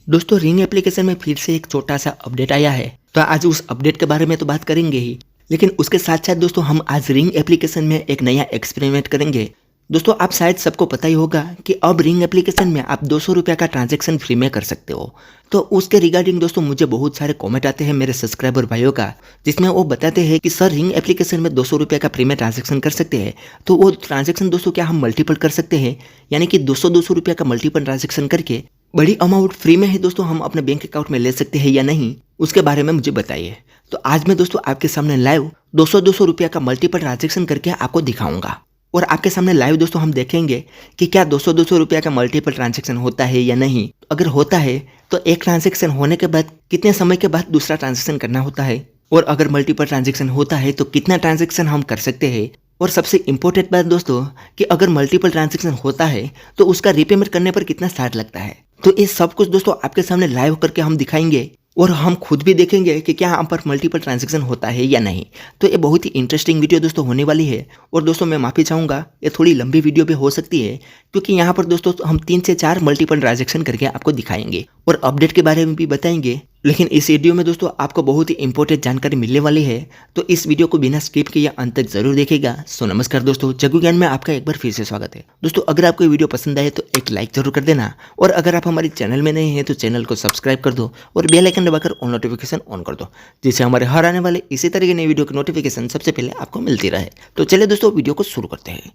दोस्तों ring application में फिर से एक छोटा सा अपडेट आया है। तो आज उस अपडेट के बारे में तो बात करेंगे ही, लेकिन उसके साथ साथ दोस्तों हम आज रिंग एप्लीकेशन में एक नया एक्सपेरिमेंट करेंगे। दोस्तों आप शायद सबको पता ही होगा कि अब रिंग एप्लीकेशन में आप 200 रुपये का ट्रांजैक्शन फ्री में कर सकते हो। तो उसके रिगार्डिंग दोस्तों मुझे बहुत सारे कमेंट आते हैं मेरे सब्सक्राइबर भाइयों का, जिसमें वो बताते हैं कि सर रिंग एप्लीकेशन में 200 रुपये का फ्री में ट्रांजैक्शन कर सकते हैं। तो वो ट्रांजैक्शन दोस्तों क्या हम मल्टीपल कर सकते हैं, यानी कि 200 रुपये का मल्टीपल ट्रांजैक्शन करके बड़ी अमाउंट फ्री में ही दोस्तों हम अपने बैंक अकाउंट में ले सकते हैं या नहीं, उसके बारे में मुझे बताइए। तो आज मैं दोस्तों आपके सामने लाइव 200 रुपये का मल्टीपल ट्रांजैक्शन करके आपको दिखाऊंगा, और आपके सामने लाइव दोस्तों हम देखेंगे कि क्या 200 रुपये का मल्टीपल ट्रांजैक्शन होता है या नहीं। अगर होता है तो एक ट्रांजैक्शन होने के बाद कितने समय के बाद दूसरा ट्रांजैक्शन करना होता है, और अगर मल्टीपल ट्रांजैक्शन होता है तो कितना ट्रांजैक्शन हम कर सकते हैं। और सबसे इंपॉर्टेंट बात दोस्तों कि अगर मल्टीपल ट्रांजैक्शन होता है तो उसका रीपेमेंट करने पर कितना चार्ज लगता है। तो ये सब कुछ दोस्तों आपके सामने लाइव करके हम दिखाएंगे, और हम खुद भी देखेंगे कि क्या यहाँ पर मल्टीपल ट्रांजैक्शन होता है या नहीं। तो ये बहुत ही इंटरेस्टिंग वीडियो दोस्तों होने वाली है। और दोस्तों मैं माफ़ी चाहूँगा, ये थोड़ी लंबी वीडियो भी हो सकती है, क्योंकि यहाँ पर दोस्तों हम 3 से 4 मल्टीपल ट्रांजैक्शन करके आपको दिखाएंगे और अपडेट के बारे में भी बताएंगे। लेकिन इस वीडियो में दोस्तों आपको बहुत ही इंपॉर्टेंट जानकारी मिलने वाली है, तो इस वीडियो को बिना स्किप किए अंत तक जरूर देखेगा। सो नमस्कार दोस्तों, जग्गू ज्ञान में आपका एक बार फिर से स्वागत है। दोस्तों अगर आपको ये वीडियो पसंद आए तो एक लाइक जरूर कर देना, और अगर आप हमारे चैनल में नए हैं तो चैनल को सब्सक्राइब कर दो और बेल आइकन दबाकर ऑल नोटिफिकेशन ऑन कर दो, जिससे हमारे हर आने वाले इसी तरह की नई वीडियो की नोटिफिकेशन सबसे पहले आपको मिलती रहे। तो चलिए दोस्तों वीडियो को शुरू करते हैं।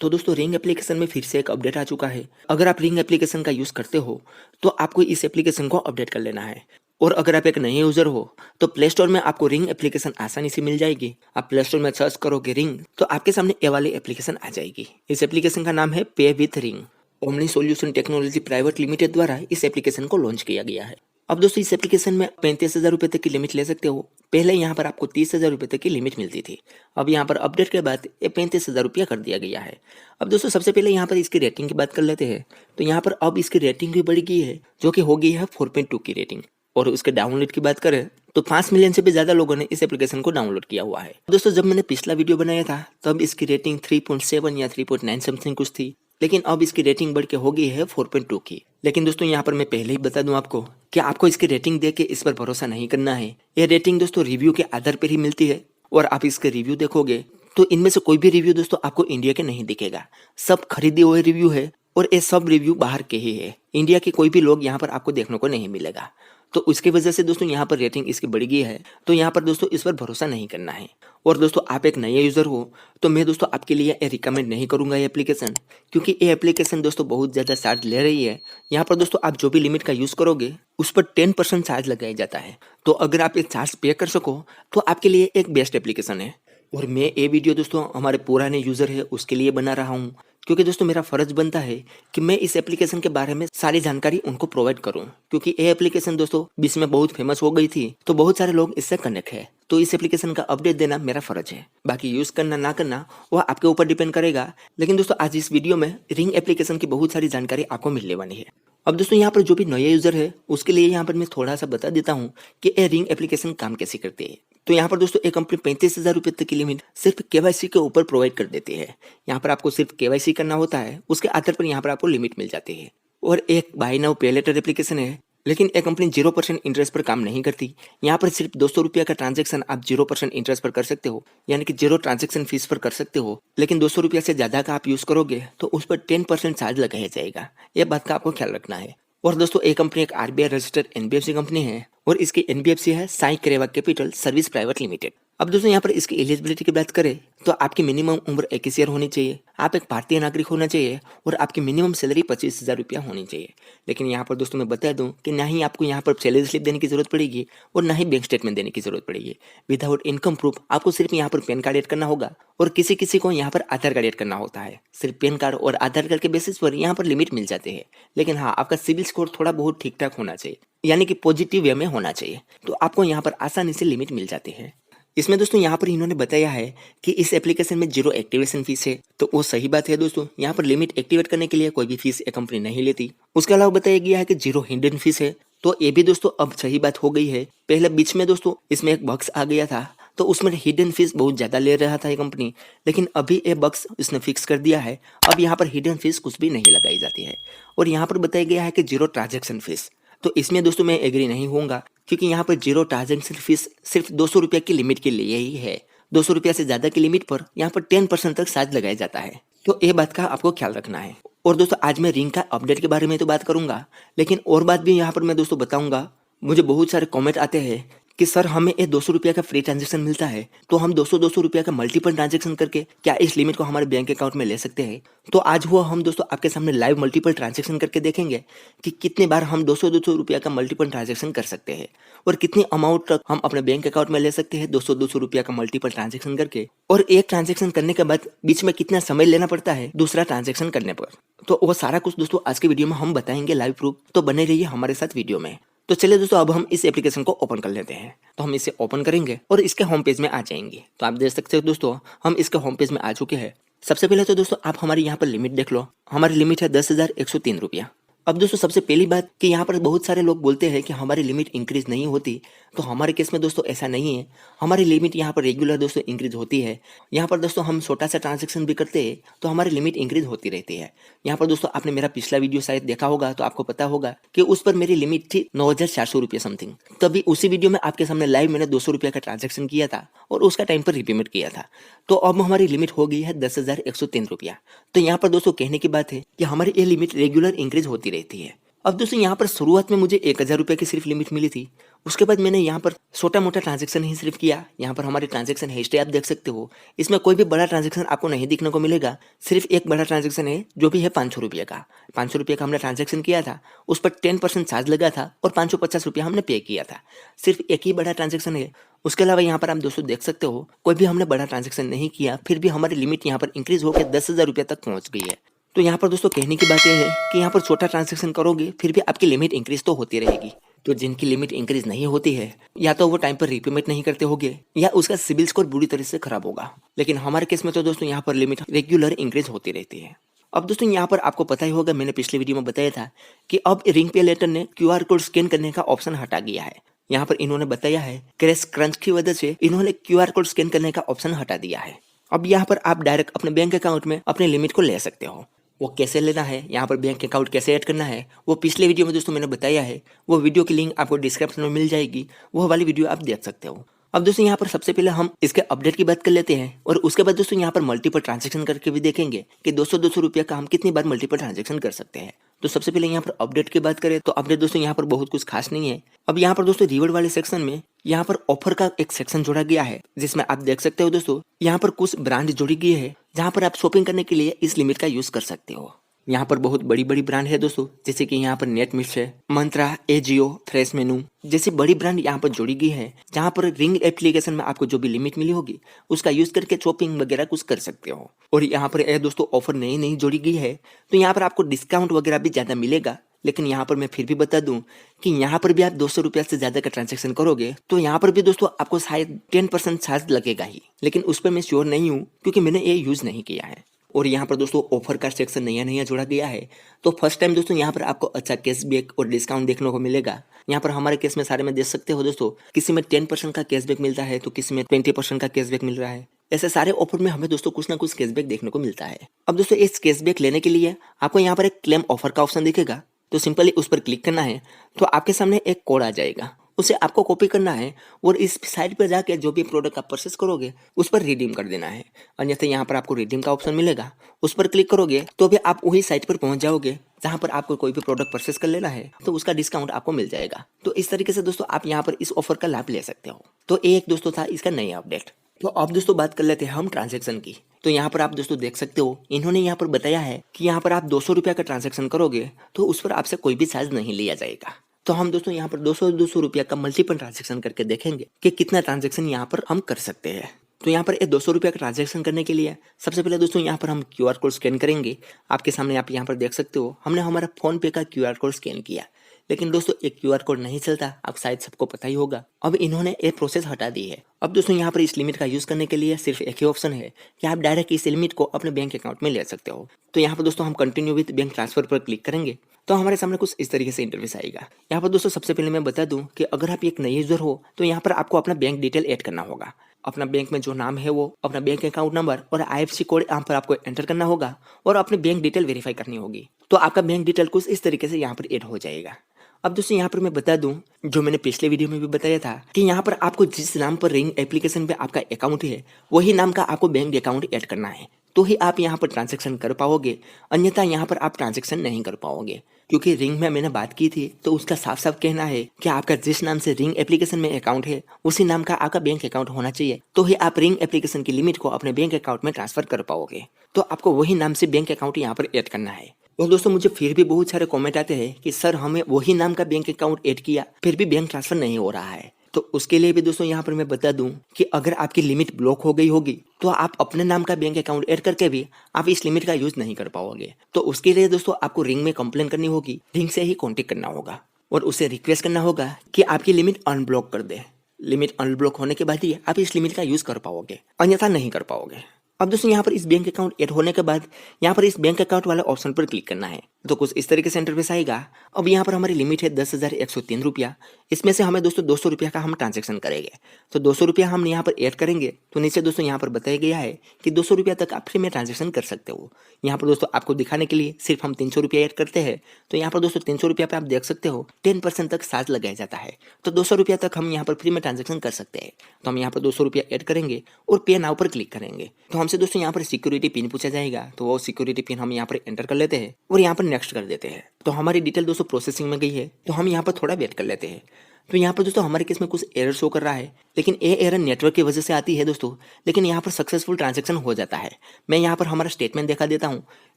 तो दोस्तों रिंग एप्लीकेशन में फिर से एक अपडेट आ चुका है। अगर आप रिंग एप्लीकेशन का यूज़ करते हो तो आपको इस एप्लीकेशन को अपडेट कर लेना है। और अगर आप एक नए यूज़र हो तो प्ले स्टोर में आपको रिंग एप्लीकेशन आसानी से मिल जाएगी। आप प्ले स्टोर में सर्च करोगे रिंग तो आपके सामने ये वाली एप्लीकेशन आ जाएगी। इस एप्लीकेशन का नाम है पे with ring. Omni solution technology private limited द्वारा इस एप्लीकेशन को लॉन्च किया गया है। अब दोस्तों इस एप्लीकेशन में 35,000 रुपये तक की लिमिट ले सकते हो। पहले यहाँ पर आपको 30,000 रुपये तक की लिमिट मिलती थी। अब यहाँ पर अपडेट के बाद ये 35,000 रुपया कर दिया गया है। अब दोस्तों सबसे पहले यहाँ पर इसकी रेटिंग की बात कर लेते हैं। तो यहाँ पर अब इसकी रेटिंग भी बढ़ गई है, जो कि हो गई है 4.2 की रेटिंग। और उसके डाउनलोड की बात करें तो 5 मिलियन से भी ज़्यादा लोगों ने इस एप्लीकेशन को डाउनलोड किया हुआ है। दोस्तों जब मैंने पिछला वीडियो बनाया था तब इसकी रेटिंग 3.7 या 3.9 समथिंग कुछ थी, लेकिन अब इसकी रेटिंग बढ़ के हो गई है 4.2 की। लेकिन दोस्तों यहाँ पर मैं पहले ही बता दूं आपको कि आपको इसकी रेटिंग देख के इस पर भरोसा नहीं करना है। यह रेटिंग दोस्तों रिव्यू के आधार पर ही मिलती है, और आप इसके रिव्यू देखोगे तो इनमें से कोई भी रिव्यू दोस्तों आपको इंडिया के नहीं दिखेगा। सब खरीदे हुए रिव्यू है, और ये सब रिव्यू बाहर के ही है। इंडिया के कोई भी लोग यहाँ पर आपको देखने को नहीं मिलेगा। तो उसकी वजह से दोस्तों यहाँ पर रेटिंग इसकी बढ़ गई है। तो यहाँ पर दोस्तों इस पर भरोसा नहीं करना है। और दोस्तों आप एक नए यूज़र हो तो मैं दोस्तों आपके लिए रिकमेंड नहीं करूँगा ये एप्लीकेशन, क्योंकि ये एप्लीकेशन दोस्तों बहुत ज़्यादा चार्ज ले रही है। यहाँ पर दोस्तों आप जो भी लिमिट का यूज़ करोगे उस पर 10% चार्ज लगाया जाता है। तो अगर आप ये चार्ज पे कर सको तो आपके लिए एक बेस्ट एप्लीकेशन है। और मैं ये वीडियो दोस्तों हमारे पुराने यूज़र है उसके लिए बना रहा हूँ, क्योंकि दोस्तों मेरा फ़र्ज बनता है कि मैं इस एप्लीकेशन के बारे में सारी जानकारी उनको प्रोवाइड करूं, क्योंकि ये एप्लीकेशन दोस्तों बीच में बहुत फेमस हो गई थी, तो बहुत सारे लोग इससे कनेक्ट है। तो इस एप्लीकेशन का अपडेट देना मेरा फ़र्ज है। बाकी यूज़ करना ना करना वह आपके ऊपर डिपेंड करेगा। लेकिन दोस्तों आज इस वीडियो में रिंग एप्लीकेशन की बहुत सारी जानकारी आपको मिलने वाली है। अब दोस्तों यहाँ पर जो भी नया यूज़र है उसके लिए यहाँ पर मैं थोड़ा सा बता देता हूँ कि ये रिंग एप्लीकेशन काम कैसे करती है। तो यहाँ पर दोस्तों एक कंपनी 35,000 रुपये तक की लिमिट सिर्फ केवाईसी के ऊपर प्रोवाइड कर देती है। यहाँ पर आपको सिर्फ केवाईसी करना होता है, उसके आधार पर यहाँ पर आपको लिमिट मिल जाती है। और एक बाय नाउ पे लेटर एप्लीकेशन है, लेकिन एक कंपनी 0% इंटरेस्ट पर काम नहीं करती। यहाँ पर सिर्फ 200 रुपये का ट्रांजैक्शन आप 0% इंटरेस्ट पर कर सकते हो, यानी कि 0 ट्रांजैक्शन फीस पर कर सकते हो। लेकिन 200 रुपये से ज़्यादा का आप यूज़ करोगे तो उस पर 10% चार्ज लगाया जाएगा। यह बात का आपको ख्याल रखना है। और दोस्तों ये कंपनी एक आरबीआई रजिस्टर्ड एनबीएफसी कंपनी है, और इसकी एनबीएफसी है Sai Kareva capital service private limited. अब दोस्तों यहाँ पर इसकी एलिजिबिलिटी की बात करें तो आपकी मिनिमम उम्र 21 ईयर होनी चाहिए, आप एक भारतीय नागरिक होना चाहिए, और आपकी मिनिमम सैलरी 25,000 रुपया होनी चाहिए। लेकिन यहाँ पर दोस्तों मैं बता दूं कि ना ही आपको यहाँ पर सैलरी स्लिप देने की जरूरत पड़ेगी और ना ही बैंक स्टेटमेंट देने की जरूरत पड़ेगी। विदाउट इनकम प्रूफ आपको सिर्फ यहाँ पर पैन कार्ड ऐड करना होगा, और किसी किसी को यहाँ पर आधार कार्ड ऐड करना होता है। सिर्फ पैन कार्ड और आधार कार्ड के बेसिस पर यहाँ पर लिमिट मिल जाते हैं। लेकिन हाँ, आपका सिविल स्कोर थोड़ा बहुत ठीक ठाक होना चाहिए, यानी कि पॉजिटिव वे में होना चाहिए, तो आपको यहाँ पर आसानी से लिमिट मिल जाती है। इसमें दोस्तों यहाँ पर इन्होंने बताया है कि इस एप्लीकेशन में 0 एक्टिवेशन फीस है, तो वो सही बात है दोस्तों। यहाँ पर लिमिट एक्टिवेट करने के लिए कोई भी फीस एक कंपनी नहीं लेती। उसके अलावा बताया गया है कि 0 हिडन फीस है, तो ये भी दोस्तों अब सही बात हो गई है। पहले बीच में दोस्तों इसमें एक बग्स आ गया था, तो उसमें हिडन फीस बहुत ज़्यादा ले रहा था ये कंपनी, लेकिन अभी ये बग्स इसने फिक्स कर दिया है। अब यहाँ पर हिडन फीस कुछ भी नहीं लगाई जाती है और यहाँ पर बताया गया है कि जीरो ट्रांजेक्शन फीस। तो इसमें दोस्तों मैं एग्री नहीं होऊंगा, क्योंकि यहाँ पर जीरो ट्रांजेक्शन फीस सिर्फ 200 रुपये की लिमिट के लिए ही है। 200 रुपया से ज़्यादा की लिमिट पर यहाँ पर 10% तक चार्ज लगाया जाता है। तो ये बात का आपको ख्याल रखना है। और दोस्तों आज मैं रिंग का अपडेट के बारे में तो बात करूंगा, लेकिन और बात भी यहाँ पर मैं दोस्तों बताऊंगा। मुझे बहुत सारे कमेंट आते हैं कि सर हमें ये 200 रुपया का फ्री ट्रांजेक्शन मिलता है, तो हम 200 रुपया का मल्टीपल ट्रांजेक्शन करके क्या इस लिमिट को हमारे बैंक अकाउंट में ले सकते हैं। तो आज हुआ हम दोस्तों आपके सामने लाइव मल्टीपल ट्रांजेक्शन करके देखेंगे कि कितने बार हम 200 रुपया का मल्टीपल ट्रांजेक्शन कर सकते हैं और कितनी अमाउंट तक हम अपने बैंक अकाउंट में ले सकते हैं 200 रुपया का मल्टीपल ट्रांजेक्शन करके। और एक ट्रांजेक्शन करने के बाद बीच में कितना समय लेना पड़ता है दूसरा ट्रांजेक्शन करने पर। तो वो सारा कुछ दोस्तों आज के वीडियो में हम बताएंगे लाइव प्रूफ। तो बने रहिए हमारे साथ वीडियो में। तो चलिए दोस्तों अब हम इस एप्लीकेशन को ओपन कर लेते हैं। तो हम इसे ओपन करेंगे और इसके होम पेज में आ जाएंगे। तो आप देख सकते हो दोस्तों हम इसके होम पेज में आ चुके हैं। सबसे पहले तो दोस्तों आप हमारी यहाँ पर लिमिट देख लो। हमारी लिमिट है 10,103 रुपया। अब दोस्तों सबसे पहली बात कि यहाँ पर बहुत सारे लोग बोलते हैं कि हमारी लिमिट इंक्रीज नहीं होती, तो हमारे केस में दोस्तों ऐसा नहीं है। हमारी लिमिट यहाँ पर रेगुलर दोस्तों इंक्रीज होती है। यहाँ पर दोस्तों हम छोटा सा ट्रांजेक्शन भी करते हैं तो हमारी लिमिट इंक्रीज होती रहती है। यहाँ पर दोस्तों आपने मेरा पिछला वीडियो शायद देखा होगा, तो आपको पता होगा कि उस पर मेरी लिमिट थी 9,400 रुपये समथिंग। तभी उसी वीडियो में आपके सामने लाइव मैंने 200 रुपया का ट्रांजेक्शन किया था और उसका टाइम पर रीपेमेंट किया था। तो अब हमारी लिमिट हो गई है 10,103 रुपया। तो यहाँ पर दोस्तों कहने की बात है कि हमारी ये लिमिट रेगुलर इंक्रीज होती रहती है। अब दोस्तों यहाँ पर शुरुआत में मुझे 1,000 रुपये की सिर्फ लिमिट मिली थी। उसके बाद मैंने यहाँ पर छोटा मोटा ट्रांजेक्शन ही सिर्फ किया। यहाँ पर हमारी ट्रांजेक्शन हिस्ट्री आप देख सकते हो। इसमें कोई भी बड़ा ट्रांजेक्शन आपको नहीं दिखने को मिलेगा। सिर्फ एक बड़ा ट्रांजेक्शन है जो भी है 500 रुपये का। 500 रुपये का हमने ट्रांजेक्शन किया था, उस पर 10% चार्ज लगा था और 550 रुपया हमने पे किया था। सिर्फ एक ही बड़ा ट्रांजेक्शन है। उसके अलावा यहाँ पर आप दोस्तों देख सकते हो कोई भी हमने बड़ा ट्रांजेक्शन नहीं किया, फिर भी हमारी लिमिट यहाँ पर इंक्रीज होकर 10,000 रुपये तक पहुँच गई है। तो यहाँ पर दोस्तों कहने की बात यह है कि यहाँ पर छोटा ट्रांजैक्शन करोगे फिर भी आपकी लिमिट इंक्रीज तो होती रहेगी। तो जिनकी लिमिट इंक्रीज नहीं होती है या तो वो टाइम पर रीपेमेंट नहीं करते होंगे या उसका सिबिल स्कोर बुरी तरह से खराब होगा। लेकिन हमारे केस में तो दोस्तों यहाँ पर लिमिट रेगुलर इंक्रीज होती रहती है। अब दोस्तों यहाँ पर आपको पता ही होगा, मैंने पिछले वीडियो में बताया था कि अब रिंग पे लेटर ने QR कोड स्कैन करने का ऑप्शन हटा दिया है। यहाँ पर इन्होंने बताया है क्रैश क्रंच की वजह से इन्होंने QR कोड स्कैन करने का ऑप्शन हटा दिया है। अब यहाँ पर आप डायरेक्ट अपने बैंक अकाउंट में अपने लिमिट को ले सकते हो। वो कैसे लेना है, यहाँ पर बैंक अकाउंट कैसे ऐड करना है, वो पिछले वीडियो में दोस्तों मैंने बताया है। वो वीडियो की लिंक आपको डिस्क्रिप्शन में मिल जाएगी, वो वाली वीडियो आप देख सकते हो। अब दोस्तों यहाँ पर सबसे पहले हम इसके अपडेट की बात कर लेते हैं और उसके बाद दोस्तों यहाँ पर मल्टीपल ट्रांजेक्शन करके भी देखेंगे कि 200 रुपया का हम कितनी बार मल्टीपल ट्रांजेक्शन कर सकते हैं। तो सबसे पहले यहाँ पर अपडेट की बात करें तो अपडेट दोस्तों यहाँ पर बहुत कुछ खास नहीं है। अब यहाँ पर दोस्तों रिवॉर्ड वाले सेक्शन में यहाँ पर ऑफर का एक सेक्शन जोड़ा गया है, जिसमें आप देख सकते हो दोस्तों यहाँ पर कुछ ब्रांड जोड़ी गई है जहाँ पर आप शॉपिंग करने के लिए इस लिमिट का यूज कर सकते हो। यहाँ पर बहुत बड़ी बड़ी ब्रांड है दोस्तों, जैसे कि यहाँ पर नेट मिल्स है, मंत्रा, एजियो, फ्रेश मेनू जैसी बड़ी ब्रांड यहाँ पर जोड़ी गई है, जहाँ पर रिंग एप्लीकेशन में आपको जो भी लिमिट मिली होगी उसका यूज करके शॉपिंग वगैरह कुछ कर सकते हो। और यहाँ पर दोस्तों ऑफर नई नई जोड़ी गई है, तो यहाँ पर आपको डिस्काउंट वगैरह भी ज्यादा मिलेगा। लेकिन यहाँ पर मैं फिर भी बता दूं कि यहाँ पर भी आप 200 रुपया से ज्यादा का ट्रांजेक्शन करोगे तो यहाँ पर भी दोस्तों आपको शायद 10% चार्ज लगेगा ही, लेकिन उस पर मैं श्योर नहीं हूँ क्योंकि मैंने ये यूज नहीं किया है। और यहाँ पर दोस्तों ऑफर का सेक्शन नया नया जोड़ा गया है, तो फर्स्ट टाइम दोस्तों यहाँ पर आपको अच्छा कैशबैक और डिस्काउंट देखने को मिलेगा। यहाँ पर हमारे केस में सारे में देख सकते हो दोस्तों, किसी में 10% का कैशबैक मिलता है तो किसी में 20% का कैशबैक मिल रहा है। ऐसे सारे ऑफर में हमें दोस्तों कुछ ना कुछ कैशबैक देखने को मिलता है। अब दोस्तों इस कैशबैक लेने के लिए आपको यहाँ पर एक क्लेम ऑफर का ऑप्शन दिखेगा, तो सिंपली उस पर क्लिक करना है तो आपके सामने एक कोड आ जाएगा, उसे आपको कॉपी करना है और इस साइट पर जाके जो भी प्रोडक्ट आप परचेस करोगे उस पर रिडीम कर देना है। अन्यथा यहाँ पर आपको रिडीम का ऑप्शन मिलेगा, उस पर क्लिक करोगे तो भी आप वही साइट पर पहुंच जाओगे जहाँ पर आपको कोई भी प्रोडक्ट परचेस कर लेना है, तो उसका डिस्काउंट आपको मिल जाएगा। तो इस तरीके से दोस्तों आप यहाँ पर इस ऑफर का लाभ ले सकते हो। तो एक दोस्तों था इसका नया अपडेट। तो अब दोस्तों बात कर लेते हैं हम ट्रांजेक्शन की। तो यहाँ पर आप दोस्तों देख सकते हो इन्होंने यहाँ पर बताया है कि यहाँ पर आप 200 रुपया का ट्रांजेक्शन करोगे तो उस पर आपसे कोई भी चार्ज नहीं लिया जाएगा। तो हम दोस्तों यहाँ पर 200 रुपया का मल्टीपल ट्रांजेक्शन करके देखेंगे कि कितना ट्रांजेक्शन यहाँ पर हम कर सकते हैं। तो यहाँ पर 200 रुपया का ट्रांजेक्शन करने के लिए सबसे पहले दोस्तों यहाँ पर हम QR कोड स्कैन करेंगे। आपके सामने आप यहाँ पर देख सकते हो हमने हमारा फोन पे का QR कोड स्कैन किया, लेकिन दोस्तों एक QR कोड नहीं चलता, आप शायद सबको पता ही होगा। अब इन्होंने ये प्रोसेस हटा दी है। अब दोस्तों यहाँ पर इस लिमिट का यूज करने के लिए सिर्फ एक ही ऑप्शन है कि आप डायरेक्ट इस लिमिट को अपने बैंक अकाउंट में ले सकते हो। तो यहाँ पर दोस्तों हम कंटिन्यू विद बैंक ट्रांसफर पर क्लिक करेंगे तो हमारे सामने कुछ इस तरीके से इंटरफेस आएगा। यहाँ पर दोस्तों सबसे पहले मैं बता दूं कि अगर आप एक नए यूजर हो तो यहाँ पर आपको अपना बैंक डिटेल ऐड करना होगा। अपना बैंक में जो नाम है वो, अपना बैंक अकाउंट नंबर और IFSC कोड यहाँ पर आपको एंटर करना होगा और अपनी बैंक डिटेल वेरीफाई करनी होगी। तो आपका बैंक डिटेल कुछ इस तरीके से यहाँ पर ऐड हो जाएगा। अब दोस्तों यहाँ पर मैं बता दूं, जो मैंने पिछले वीडियो में भी बताया था कि यहाँ पर आपको जिस नाम पर रिंग एप्लीकेशन पे आपका अकाउंट है वही नाम का आपको बैंक अकाउंट ऐड करना है, तो ही आप यहाँ पर ट्रांजैक्शन कर पाओगे, अन्यथा यहाँ पर आप ट्रांजैक्शन नहीं कर पाओगे। क्योंकि रिंग में मैंने बात की थी तो उसका साफ साफ कहना है कि आपका जिस नाम से रिंग एप्लीकेशन में अकाउंट है उसी नाम का आपका बैंक अकाउंट होना चाहिए, तो ही आप रिंग एप्लीकेशन की लिमिट को अपने बैंक अकाउंट में ट्रांसफर कर पाओगे। तो आपको वही नाम से बैंक अकाउंट यहाँ पर ऐड करना है। और दोस्तों मुझे फिर भी बहुत सारे कमेंट आते हैं कि सर हमें वही नाम का बैंक अकाउंट ऐड किया फिर भी बैंक ट्रांसफर नहीं हो रहा है। तो उसके लिए भी दोस्तों यहाँ पर मैं बता दूं कि अगर आपकी लिमिट ब्लॉक हो गई होगी तो आप अपने नाम का बैंक अकाउंट ऐड करके भी आप इस लिमिट का यूज नहीं कर पाओगे। तो उसके लिए दोस्तों आपको रिंग में कंप्लेन करनी होगी, रिंग से ही कॉन्टेक्ट करना होगा और उसे रिक्वेस्ट करना होगा कि आपकी लिमिट अनब्लॉक कर दे। लिमिट अनब्लॉक होने के बाद ही आप इस लिमिट का यूज कर पाओगे, अन्यथा नहीं कर पाओगे। अब दोस्तों यहाँ पर इस बैंक अकाउंट ऐड होने के बाद यहाँ पर इस बैंक अकाउंट वाले ऑप्शन पर क्लिक करना है, तो कुछ इस तरीके से इंटरफेस आएगा। अब यहाँ पर हमारी लिमिट है 10,103 रुपया। इसमें से हमें दोस्तों 200 रुपया का हम ट्रांजेक्शन करेंगे, तो 200 रुपया हम यहाँ पर ऐड करेंगे। तो नीचे दोस्तों यहाँ पर बताया गया है कि 200 रुपया तक आप फ्री में ट्रांजेक्शन कर सकते हो। यहाँ पर दोस्तों आपको दिखाने के लिए सिर्फ हम 300 रुपया ऐड करते हैं। तो यहाँ पर दोस्तों 300 रुपया पे आप देख सकते हो 10% तक चार्ज लगाया जाता है, तो 200 रुपया तक हम यहाँ पर फ्री में ट्रांजेक्शन कर सकते हैं। तो हम यहाँ पर 200 रुपया ऐड करेंगे और पे नाउ पर क्लिक करेंगे। तो हमसे दोस्तों यहाँ पर सिक्योरिटी पिन पूछा जाएगा, तो वो सिक्योरिटी पिन हम यहाँ पर एंटर कर लेते हैं और यहाँ पर नेक्स्ट कर देते हैं। तो हमारी डिटेल दोस्तों प्रोसेसिंग में गई है, तो हम यहाँ पर थोड़ा वेट कर लेते हैं। तो यहाँ पर दोस्तों हमारे केस में कुछ एरर शो कर रहा है, लेकिन ये एरर नेटवर्क की वजह से आती है दोस्तों। लेकिन यहाँ पर सक्सेसफुल ट्रांजैक्शन हो जाता है। मैं यहाँ पर हमारा स्टेटमेंट दिखा देता हूँ।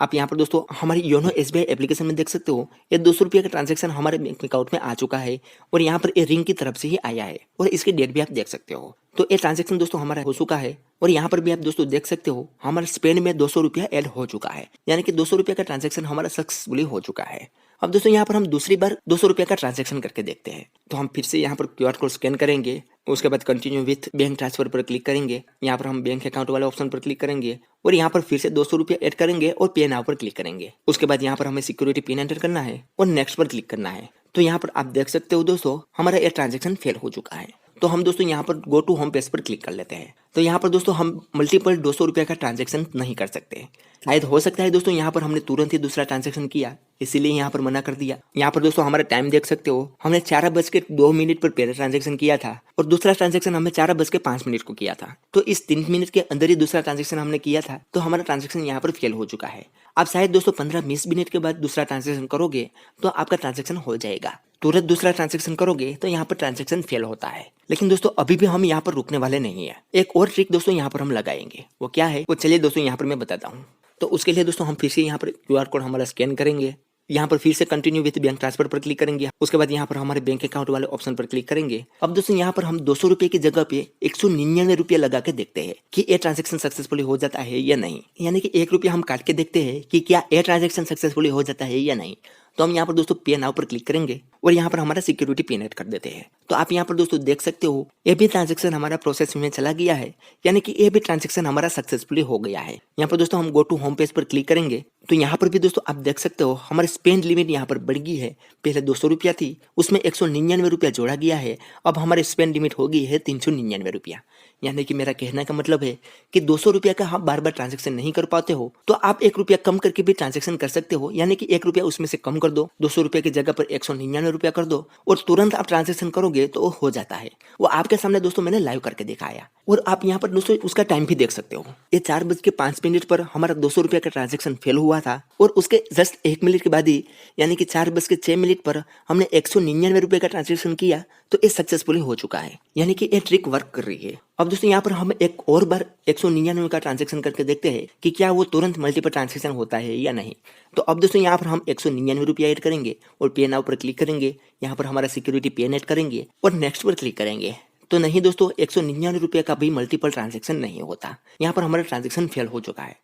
आप यहाँ पर दोस्तों हमारी योनो SBI एप्लीकेशन में देख सकते हो, ये 200 रुपये का ट्रांजैक्शन हमारे बैंक अकाउंट में आ चुका है और यहाँ पर ये रिंग की तरफ से ही आया है और इसकी डेट भी आप देख सकते हो। तो ये ट्रांजैक्शन दोस्तों हमारा हो चुका है और यहाँ पर भी आप दोस्तों देख सकते हो हमारे स्पेंड में 200 रुपया ऐड हो चुका है, यानी कि 200 रुपये का ट्रांजैक्शन हमारा सक्सेसफुली हो चुका है। अब दोस्तों यहाँ पर हम दूसरी बार 200 रुपये का ट्रांजैक्शन करके देखते हैं। तो हम फिर से यहाँ पर QR कोड स्कैन करेंगे, उसके बाद कंटिन्यू विथ बैंक ट्रांसफर पर क्लिक करेंगे। यहाँ पर हम बैंक अकाउंट वाले ऑप्शन पर क्लिक करेंगे और यहाँ पर फिर से 200 रुपये ऐड करेंगे और पे नाउ पर क्लिक करेंगे। उसके बाद यहाँ पर हमें सिक्योरिटी पिन एंटर करना है और नेक्स्ट पर क्लिक करना है। तो यहाँ पर आप देख सकते हो दोस्तों हमारा ये ट्रांजैक्शन फेल हो चुका है। तो हम दोस्तों यहाँ पर गो टू होम पेज पर क्लिक कर लेते हैं। तो यहाँ पर दोस्तों हम मल्टीपल 200 रुपये का ट्रांजैक्शन नहीं कर सकते। शायद हो सकता है दोस्तों यहाँ पर हमने तुरंत ही दूसरा ट्रांजैक्शन किया, इसीलिए यहाँ पर मना कर दिया। यहाँ पर दोस्तों हमारा टाइम देख सकते हो, हमने 4:02 पर पहले ट्रांजैक्शन किया था और दूसरा ट्रांजैक्शन हमने 4:05 को किया था। तो इस 3 मिनट के अंदर ही दूसरा ट्रांजैक्शन हमने किया था, तो हमारा ट्रांजैक्शन यहाँ पर फेल हो चुका है। आप शायद दोस्तों 15-20 मिनट के बाद दूसरा ट्रांजैक्शन करोगे तो आपका ट्रांजैक्शन हो जाएगा। तुरंत दूसरा ट्रांजैक्शन करोगे तो यहाँ पर ट्रांजैक्शन फेल होता है। लेकिन दोस्तों अभी भी हम यहाँ पर रुकने वाले नहीं है। एक और ट्रिक दोस्तों यहाँ पर हम लगाएंगे, वो क्या है वो चलिए दोस्तों यहाँ पर मैं बताता हूँ। तो उसके लिए दोस्तों हम फिर से यहाँ पर QR कोड हमारा स्कैन करेंगे, यहाँ पर फिर से कंटिन्यू विथ बैंक ट्रांसफर पर क्लिक करेंगे। उसके बाद यहाँ पर हमारे बैंक अकाउंट वाले ऑप्शन पर क्लिक करेंगे। अब दोस्तों यहाँ पर हम 200 रुपये की जगह पे 199 रुपये लगा के देखते हैं कि ये ट्रांजैक्शन सक्सेसफुली हो जाता है या नहीं, यानी कि 1 रुपया हम काट के देखते हैं कि क्या ये ट्रांजैक्शन सक्सेसफुली हो जाता है या नहीं। तो हम यहाँ पर दोस्तों पे नाउ पर क्लिक करेंगे और यहाँ पर हमारा सिक्योरिटी पिन ऐड कर देते हैं। तो आप यहाँ पर दोस्तों देख सकते हो ये भी ट्रांजैक्शन हमारा प्रोसेस में चला गया है, यानी कि ये भी ट्रांजैक्शन हमारा सक्सेसफुली हो गया है। यहाँ पर दोस्तों हम गो टू होम पेज पर क्लिक करेंगे। तो यहाँ पर भी दोस्तों आप देख सकते हो हमारी स्पेंड लिमिट यहाँ पर बढ़ गई है। पहले 200 रुपया थी, उसमें 199 रुपया जोड़ा गया है। अब हमारी स्पेंड लिमिट हो गई है 399 रुपया। यानी कि मेरा कहने का मतलब है कि 200 रुपया का आप बार बार ट्रांजैक्शन नहीं कर पाते हो तो आप 1 रुपया कम करके भी ट्रांजैक्शन कर सकते हो, यानी कि 1 रुपया उसमें से कम कर दो, 200 रुपये की जगह पर 199 रुपया कर दो और तुरंत आप ट्रांजैक्शन करोगे तो वो हो जाता है। वो आपके सामने दोस्तों मैंने लाइव करके दिखाया और आप यहाँ पर दोस्तों उसका टाइम भी देख सकते हो। ये 4:05 पर हमारा 200 रुपया का ट्रांजैक्शन फेल हुआ था और उसके जस्ट 1 मिनट के बाद ही यानी कि 4:06 पर हमने 199 रुपये का ट्रांजैक्शन किया, तो ये सक्सेसफुली हो चुका है, यानी कि ये ट्रिक वर्क कर रही है। अब दोस्तों यहाँ पर हम एक और बार 199 का ट्रांजैक्शन करके देखते हैं कि क्या वो तुरंत मल्टीपल ट्रांजैक्शन होता है या नहीं। तो अब दोस्तों यहाँ पर हम 199 रुपया ऐड करेंगे और पे नाउ पर क्लिक करेंगे। यहाँ पर हमारा सिक्योरिटी पिन ऐड करेंगे और नेक्स्ट पर क्लिक करेंगे। तो नहीं दोस्तों 199 रुपये का भी मल्टीपल ट्रांजैक्शन नहीं होता, यहाँ पर हमारा ट्रांजैक्शन फेल हो चुका है।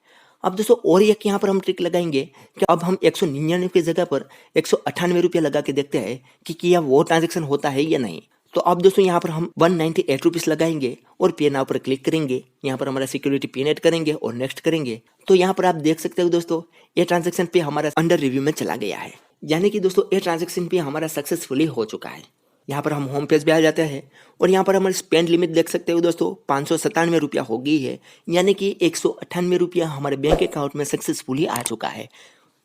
अब दोस्तों और एक यहाँ पर हम ट्रिक लगाएंगे कि अब हम 199 की जगह पर 198 रुपया लगा के देखते हैं कि क्या वो ट्रांजैक्शन होता है या नहीं। तो अब दोस्तों यहाँ पर हम 198 रुपीस लगाएंगे और पे नाउ पर क्लिक करेंगे। यहाँ पर हमारा सिक्योरिटी पिन ऐड करेंगे और नेक्स्ट करेंगे। तो यहाँ पर आप देख सकते हो दोस्तों ये ट्रांजैक्शन पे हमारा अंडर रिव्यू में चला गया है, यानी कि दोस्तों ये ट्रांजैक्शन पे हमारा सक्सेसफुली हो चुका है। यहाँ पर हम होम पेज पे आ जाते हैं और यहाँ पर हमारी स्पेंड लिमिट देख सकते हो दोस्तों, 597 रुपया हो गई है, यानी कि 198 रुपया हमारे बैंक अकाउंट में सक्सेसफुली आ चुका है।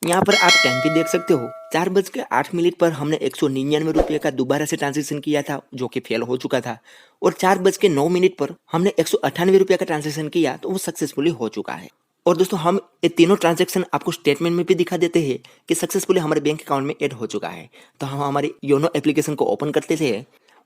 यहाँ पर आप टाइम भी देख सकते हो, 4:08 पर हमने 199 रुपये का दोबारा से ट्रांजेक्शन किया था जो कि फेल हो चुका था, और 4:09 पर हमने 198 रुपये का ट्रांजेक्शन किया तो वो सक्सेसफुली हो चुका है। और दोस्तों हम ये तीनों ट्रांजैक्शन आपको स्टेटमेंट में भी दिखा देते हैं कि सक्सेसफुली हमारे बैंक अकाउंट में ऐड हो चुका है। तो हम हमारे योनो एप्लीकेशन को ओपन करते थे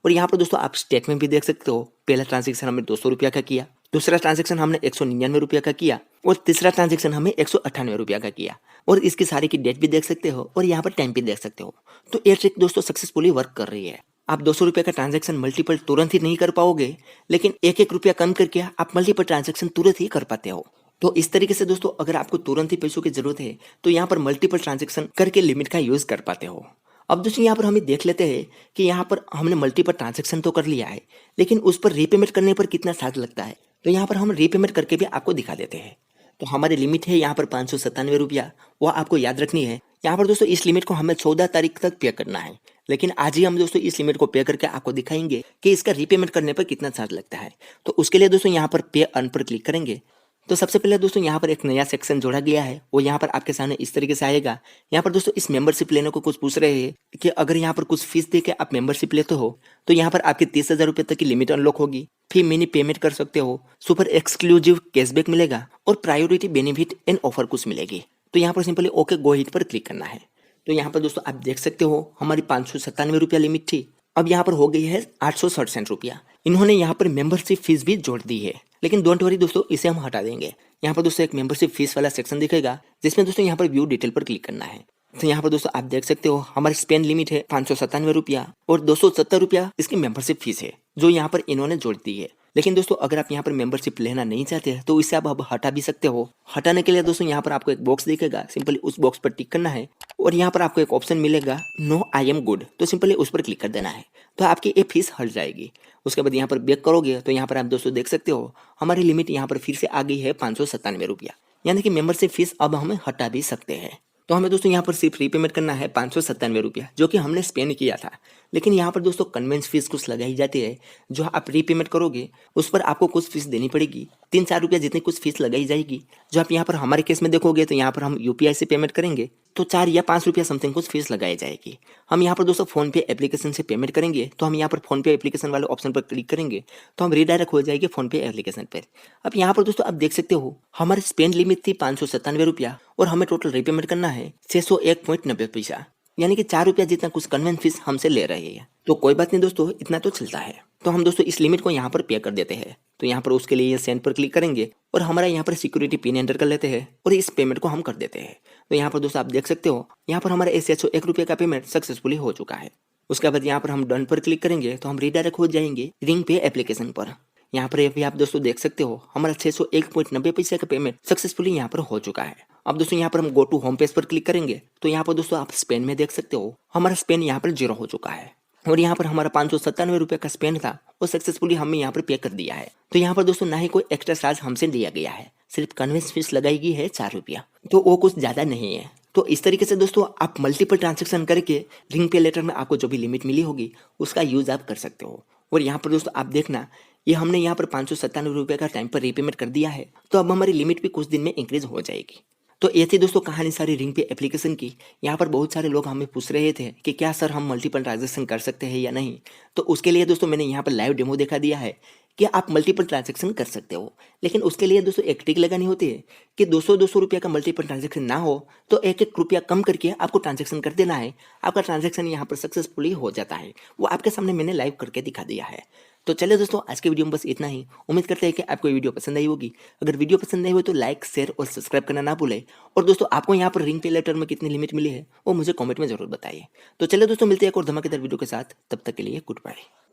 और यहाँ पर दोस्तों आप स्टेटमेंट भी देख सकते हो। पहला ट्रांजैक्शन हमने 200 रुपया का किया, दूसरा ट्रांजैक्शन हमने 199 रुपया का किया और तीसरा ट्रांजैक्शन हमें 198 रुपया का किया। और इसकी सारी की डेट भी देख सकते हो और यहाँ पर टाइम भी देख सकते हो। तो ये ट्रिक दोस्तों सक्सेसफुली वर्क कर रही है। आप 200 रुपये का ट्रांजैक्शन मल्टीपल तुरंत ही नहीं कर पाओगे, लेकिन एक एक रुपया कम करके आप मल्टीपल ट्रांजैक्शन तुरंत ही कर पाते हो। तो इस तरीके से दोस्तों अगर आपको तुरंत ही पैसों की जरूरत है तो यहाँ पर मल्टीपल ट्रांजैक्शन करके लिमिट का यूज कर पाते हो। अब दोस्तों यहाँ पर हमें देख लेते हैं कि यहाँ पर हमने मल्टीपल ट्रांजैक्शन तो कर लिया है, लेकिन उस पर रीपेमेंट करने पर कितना चार्ज लगता है। तो यहाँ पर हम रीपेमेंट करके भी आपको दिखा देते हैं। तो हमारी लिमिट है यहाँ पर 597 रुपया, वह आपको याद रखनी है। यहाँ पर दोस्तों इस लिमिट को हमें 14 तारीख तक पे करना है, लेकिन आज ही हम दोस्तों इस लिमिट को पे करके आपको दिखाएंगे कि इसका रीपेमेंट करने पर कितना चार्ज लगता है। तो उसके लिए दोस्तों यहाँ पर पे अर्न पर क्लिक करेंगे। तो सबसे पहले दोस्तों यहाँ पर एक नया सेक्शन जोड़ा गया है, वो यहाँ पर आपके सामने इस तरीके से आएगा। यहाँ पर दोस्तों इस मेंबरशिप लेने को कुछ पूछ रहे हैं कि अगर यहाँ पर कुछ फीस दे के आप मेंबरशिप लेते हो तो यहाँ पर आपकी 30,000 रुपये तक की लिमिट अनलॉक होगी, फिर मिनी पेमेंट कर सकते हो, सुपर एक्सक्लूसिव कैशबैक मिलेगा और प्रायोरिटी बेनिफिट एंड ऑफर कुछ मिलेगी। तो यहाँ पर सिंपली ओके गो हिट पर क्लिक करना है। तो यहाँ पर दोस्तों आप देख सकते हो हमारी 597 रुपया लिमिट थी, अब यहाँ पर हो गई है 867 रुपया। इन्होंने यहाँ पर मेंबरशिप फीस भी जोड़ दी है, लेकिन डोंट वरी दोस्तों, इसे हम हटा देंगे। यहाँ पर दोस्तों एक मेंबरशिप फीस वाला सेक्शन दिखेगा जिसमें दोस्तों यहाँ पर व्यू डिटेल पर क्लिक करना है। तो यहाँ पर दोस्तों आप देख सकते हो हमारी स्पेंड लिमिट है 597 रुपया और 270 रुपया इसकी मेंबरशिप फीस है जो यहाँ पर इन्होंने जोड़ दी है। लेकिन दोस्तों अगर आप यहाँ पर मेंबरशिप लेना नहीं चाहते तो इसे आप अब हटा भी सकते हो। हटाने के लिए दोस्तों यहाँ पर आपको एक बॉक्स दिखेगा, सिंपली उस बॉक्स पर टिक करना है और यहाँ पर आपको एक ऑप्शन मिलेगा नो आई एम गुड, तो सिंपली उस पर क्लिक कर देना है। तो आपकी ये फीस हट जाएगी। उसके बाद यहाँ पर बैक करोगे तो यहाँ पर आप दोस्तों देख सकते हो हमारी लिमिट यहाँ पर फिर से आ गई है 597 रुपया, यानी कि मेंबरशिप फीस अब हमें हटा भी सकते हैं। तो हमें दोस्तों यहाँ पर सिर्फ रीपेमेंट करना है 597 रुपया जो कि हमने स्पेंड किया था। लेकिन यहाँ पर दोस्तों कन्वेंस फीस कुछ लगाई जाती है, जो आप रीपेमेंट करोगे उस पर आपको कुछ फीस देनी पड़ेगी, 3-4 रुपया जितनी कुछ फीस लगाई जाएगी। जो आप यहाँ पर हमारे केस में देखोगे तो यहाँ पर हम यूपीआई से पेमेंट करेंगे तो 4 या 5 रुपया समथिंग कुछ फीस लगाई जाएगी। हम यहाँ पर दोस्तों फोन पे एप्लीकेशन से पेमेंट करेंगे तो हम यहाँ पर फोन पे एप्लीकेशन वाले ऑप्शन पर क्लिक करेंगे तो हम रीडायरेक्ट हो जाएंगे फोन पे एप्लीकेशन पर। अब यहाँ पर दोस्तों आप देख सकते हो हमारी स्पेंड लिमिट थी 597 रुपया और हमें टोटल रीपेमेंट करना है 601.90 पैसा, यानी कि 4 रुपया जितना कुछ कन्वेंस फीस हमसे ले रही है। तो कोई बात नहीं दोस्तों, इतना तो चलता है। तो हम दोस्तों इस लिमिट को यहाँ पर पे कर देते हैं। तो यहाँ पर उसके लिए सेंड पर क्लिक करेंगे और हमारा यहाँ पर सिक्योरिटी पिन एंटर कर लेते हैं और इस पेमेंट को हम कर देते हैं। तो यहाँ पर दोस्तों आप देख सकते हो यहाँ पर हमारा 601 रुपये का पेमेंट सक्सेसफुली हो चुका है। उसके बाद यहाँ पर हम डन पर क्लिक करेंगे तो हम रीडायरेक्ट हो जाएंगे रिंग पे एप्लीकेशन पर। यहाँ पर अभी आप दोस्तों देख सकते हो हमारा 601.90 पैसे का पेमेंट सक्सेसफुली यहाँ पर हो चुका है। अब दोस्तों यहाँ पर हम गो टू होम पेज पर क्लिक करेंगे तो यहाँ पर दोस्तों आप स्पेंड में देख सकते हो हमारा स्पेंड यहाँ पर 0 हो चुका है और यहाँ पर हमारा 597 रुपये का स्पेंड था वो सक्सेसफुली हमने यहाँ पर पे कर दिया है। तो यहाँ पर दोस्तों ना ही कोई एक्स्ट्रा चार्ज हमसे दिया गया है, सिर्फ कन्वेंस फीस लगाई गई है 4 रुपया, तो वो कुछ ज़्यादा नहीं है। तो इस तरीके से दोस्तों आप मल्टीपल ट्रांजेक्शन करके रिंग पे लेटर में आपको जो भी लिमिट मिली होगी उसका यूज आप कर सकते हो। और यहाँ पर दोस्तों आप देखना ये हमने यहाँ पर 597 रुपये का टाइम पर रीपेमेंट कर दिया है, तो अब हमारी लिमिट भी कुछ दिन में इंक्रीज हो जाएगी। तो ये थी दोस्तों कहानी सारी रिंग पे एप्लीकेशन की। यहाँ पर बहुत सारे लोग हमें पूछ रहे थे कि क्या सर हम मल्टीपल ट्रांजेक्शन कर सकते हैं या नहीं। तो उसके लिए दोस्तों मैंने यहाँ पर लाइव डेमो दिखा दिया है कि आप मल्टीपल ट्रांजेक्शन कर सकते हो। लेकिन उसके लिए दोस्तों एक ट्रिक लगानी होती है कि 200 रुपया का मल्टीपल ट्रांजेक्शन ना हो तो 1-1 रुपया कम करके आपको ट्रांजेक्शन कर देना है। आपका ट्रांजेक्शन यहाँ पर सक्सेसफुली हो जाता है। वो आपके सामने मैंने लाइव करके दिखा दिया है। तो चलिए दोस्तों आज के वीडियो में बस इतना ही। उम्मीद करते हैं कि आपको ये वीडियो पसंद आई होगी। अगर वीडियो पसंद आई हो तो लाइक, शेयर और सब्सक्राइब करना ना भूलें। और दोस्तों आपको यहाँ पर रिंग पे लेटर में कितनी लिमिट मिली है वो मुझे कमेंट में जरूर बताइए। तो चलिए दोस्तों मिलते हैं एक और धमाकेदार वीडियो के साथ, तब तक के लिए गुड बाय।